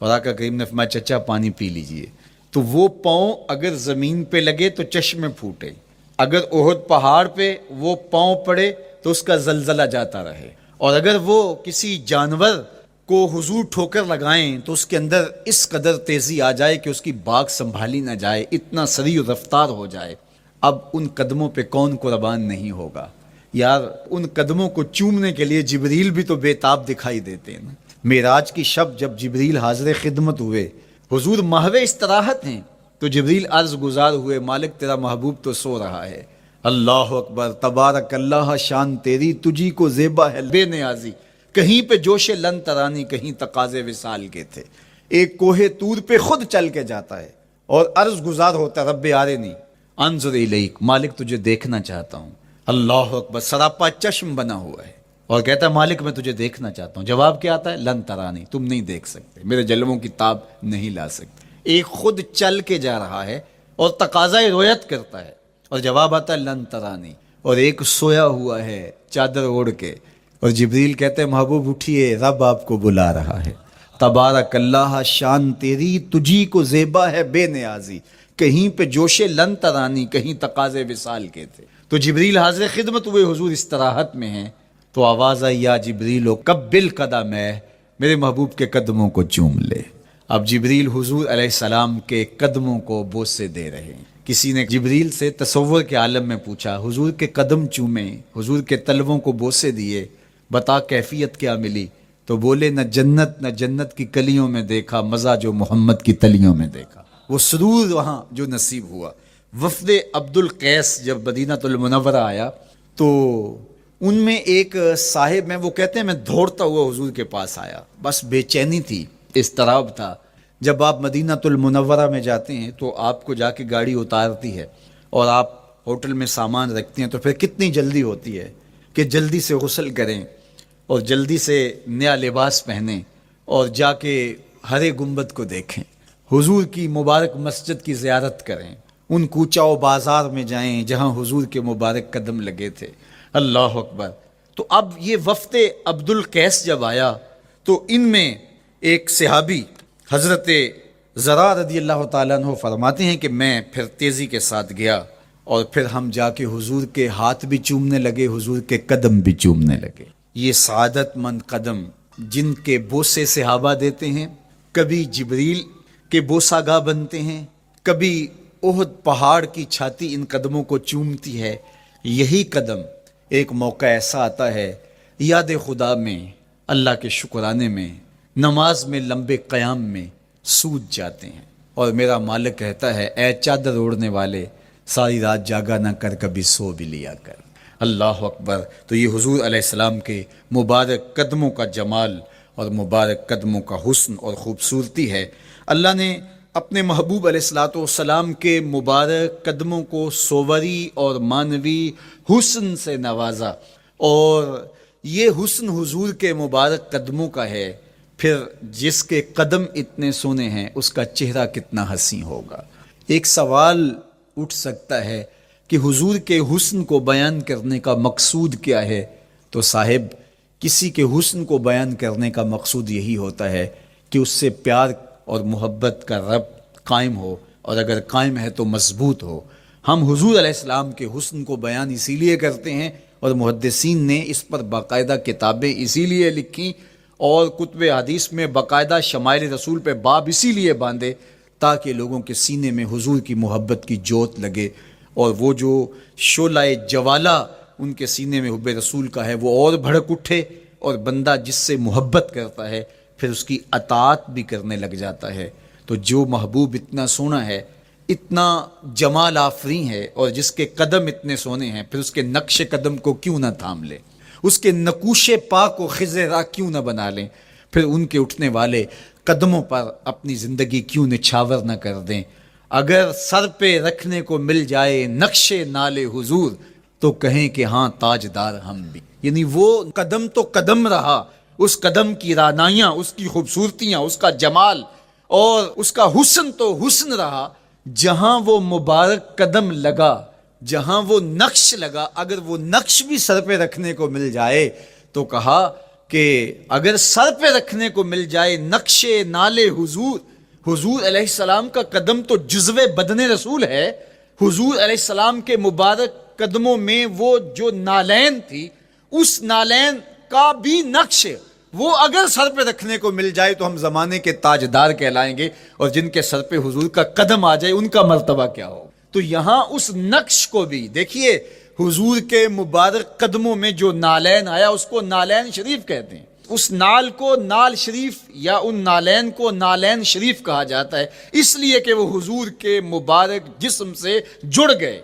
اور آقا کریم نے فرمایا چچا پانی پی لیجئے۔ تو وہ پاؤں اگر زمین پہ لگے تو چشمے پھوٹے، اگر احد پہاڑ پہ وہ پاؤں پڑے تو اس کا زلزلہ جاتا رہے، اور اگر وہ کسی جانور کو حضور ٹھوکر لگائیں تو اس کے اندر اس قدر تیزی آ جائے کہ اس کی باغ سنبھالی نہ جائے، اتنا سریع رفتار ہو جائے۔ اب ان قدموں پہ کون قربان نہیں ہوگا؟ یار ان قدموں کو چومنے کے لیے جبریل بھی تو بے تاب دکھائی دیتے ہیں نا۔ معراج کی شب جب جبریل حاضر خدمت ہوئے، حضور محو استراحت ہیں، تو جبریل عرض گزار ہوئے، مالک تیرا محبوب تو سو رہا ہے۔ اللہ اکبر، تبارک اللہ، شان تیری تجھی کو زیبا ہے بے نیازی، کہیں پہ جوش لن ترانی، کہیں تقاضے وصال کے تھے۔ ایک کوہ طور پہ خود چل کے جاتا ہے اور عرض گزار ہوتا ہے، رب آرنی انظر الیک، مالک تجھے دیکھنا چاہتا ہوں۔ اللہ اکبر، سراپا چشم بنا ہوا ہے اور کہتا ہے مالک میں تجھے دیکھنا چاہتا ہوں۔ جواب کیا آتا ہے؟ لن ترانی، تم نہیں دیکھ سکتے، میرے جلووں کی تاب نہیں لا سکتے۔ ایک خود چل کے جا رہا ہے اور تقاضۂ رویت کرتا ہے، اور جواب آتا ہے لن ترانی، اور ایک سویا ہوا ہے چادر اوڑھ کے، اور جبریل کہتے ہیں محبوب اٹھیے، رب آپ کو بلا رہا ہے۔ تبارک اللہ، شان تیری تجھی کو زیبا ہے بے نیازی، کہیں پہ جوش لن ترانی، کہیں تقاضے وصال کے تھے۔ تو جبریل حاضر خدمت ہوئے، حضور استراحت میں ہیں، تو آواز آئی یا جبریل قبل قدم ہے، میرے محبوب کے قدموں کو چوم لے۔ اب جبریل حضور علیہ السلام کے قدموں کو بوسے دے رہے ہیں۔ کسی نے جبریل سے تصور کے عالم میں پوچھا، حضور کے قدم چومے، حضور کے تلووں کو بوسے دیے، بتا کیفیت کیا ملی؟ تو بولے نہ جنت کی کلیوں میں دیکھا مزہ جو محمد کی تلیوں میں دیکھا۔ وہ سرور وہاں جو نصیب ہوا۔ وفد عبد القیس جب مدینہ المنورہ آیا تو ان میں ایک صاحب میں، وہ کہتے ہیں میں دوڑتا ہوا حضور کے پاس آیا، بس بے چینی تھی، اضطراب تھا۔ جب آپ مدینہ المنورہ میں جاتے ہیں تو آپ کو جا کے گاڑی اتارتی ہے اور آپ ہوٹل میں سامان رکھتے ہیں، تو پھر کتنی جلدی ہوتی ہے کہ جلدی سے غسل کریں اور جلدی سے نیا لباس پہنیں اور جا کے ہرے گنبد کو دیکھیں، حضور کی مبارک مسجد کی زیارت کریں، ان کوچہ و بازار میں جائیں جہاں حضور کے مبارک قدم لگے تھے۔ اللہ اکبر۔ تو اب یہ وفد عبد القیس جب آیا تو ان میں ایک صحابی حضرت زرار رضی اللہ تعالیٰ عنہ فرماتے ہیں کہ میں پھر تیزی کے ساتھ گیا اور پھر ہم جا کے حضور کے ہاتھ بھی چومنے لگے، حضور کے قدم بھی چومنے لگے۔ یہ سعادت مند قدم جن کے بوسے صحابہ دیتے ہیں، کبھی جبریل کے بوسہ گاہ بنتے ہیں، کبھی احد پہاڑ کی چھاتی ان قدموں کو چومتی ہے۔ یہی قدم ایک موقع ایسا آتا ہے یاد خدا میں، اللہ کے شکرانے میں، نماز میں، لمبے قیام میں سوج جاتے ہیں، اور میرا مالک کہتا ہے اے چادر اوڑھنے والے، ساری رات جاگا نہ کر، کبھی سو بھی لیا کر۔ اللہ اکبر۔ تو یہ حضور علیہ السلام کے مبارک قدموں کا جمال اور مبارک قدموں کا حسن اور خوبصورتی ہے۔ اللہ نے اپنے محبوب علیہ الصلوۃ والسلام کے مبارک قدموں کو صوری اور معنوی حسن سے نوازا، اور یہ حسن حضور کے مبارک قدموں کا ہے، پھر جس کے قدم اتنے سونے ہیں اس کا چہرہ کتنا حسین ہوگا۔ ایک سوال اٹھ سکتا ہے کہ حضور کے حسن کو بیان کرنے کا مقصود کیا ہے؟ تو صاحب، کسی کے حسن کو بیان کرنے کا مقصود یہی ہوتا ہے کہ اس سے پیار اور محبت کا ربط قائم ہو، اور اگر قائم ہے تو مضبوط ہو۔ ہم حضور علیہ السلام کے حسن کو بیان اسی لیے کرتے ہیں، اور محدثین نے اس پر باقاعدہ کتابیں اسی لیے لکھی اور کتب حدیث میں باقاعدہ شمائل رسول پہ باب اسی لیے باندھے تاکہ لوگوں کے سینے میں حضور کی محبت کی جوت لگے، اور وہ جو شعلہ جوالہ ان کے سینے میں حب رسول کا ہے وہ اور بھڑک اٹھے، اور بندہ جس سے محبت کرتا ہے پھر اس کی اطاعت بھی کرنے لگ جاتا ہے۔ تو جو محبوب اتنا سونا ہے، اتنا جمال آفریں ہے، اور جس کے قدم اتنے سونے ہیں، پھر اس کے نقش قدم کو کیوں نہ تھام لے، اس کے نقوش پاک و خضر راہ کیوں نہ بنا لیں، پھر ان کے اٹھنے والے قدموں پر اپنی زندگی کیوں نچھاور نہ کر دیں۔ اگر سر پہ رکھنے کو مل جائے نقش نال حضور تو کہیں کہ ہاں تاجدار ہم بھی، یعنی وہ قدم تو قدم رہا، اس قدم کی رعنائیاں، اس کی خوبصورتیاں، اس کا جمال اور اس کا حسن تو حسن رہا۔ جہاں وہ مبارک قدم لگا، جہاں وہ نقش لگا، اگر وہ نقش بھی سر پہ رکھنے کو مل جائے تو کہا کہ اگر سر پہ رکھنے کو مل جائے نقش نال حضور، حضور علیہ السلام کا قدم تو جزو بدن رسول ہے، حضور علیہ السلام کے مبارک قدموں میں وہ جو نالین تھی، اس نالین کا بھی نقش وہ اگر سر پہ رکھنے کو مل جائے تو ہم زمانے کے تاجدار کہلائیں گے، اور جن کے سر پہ حضور کا قدم آ جائے ان کا مرتبہ کیا ہو۔ تو یہاں اس نقش کو بھی دیکھیے، حضور کے مبارک قدموں میں جو نالین آیا اس کو نالین شریف کہتے ہیں، اس نال کو نال شریف یا ان نالین کو نالین شریف کہا جاتا ہے، اس لیے کہ وہ حضور کے مبارک جسم سے جڑ گئے۔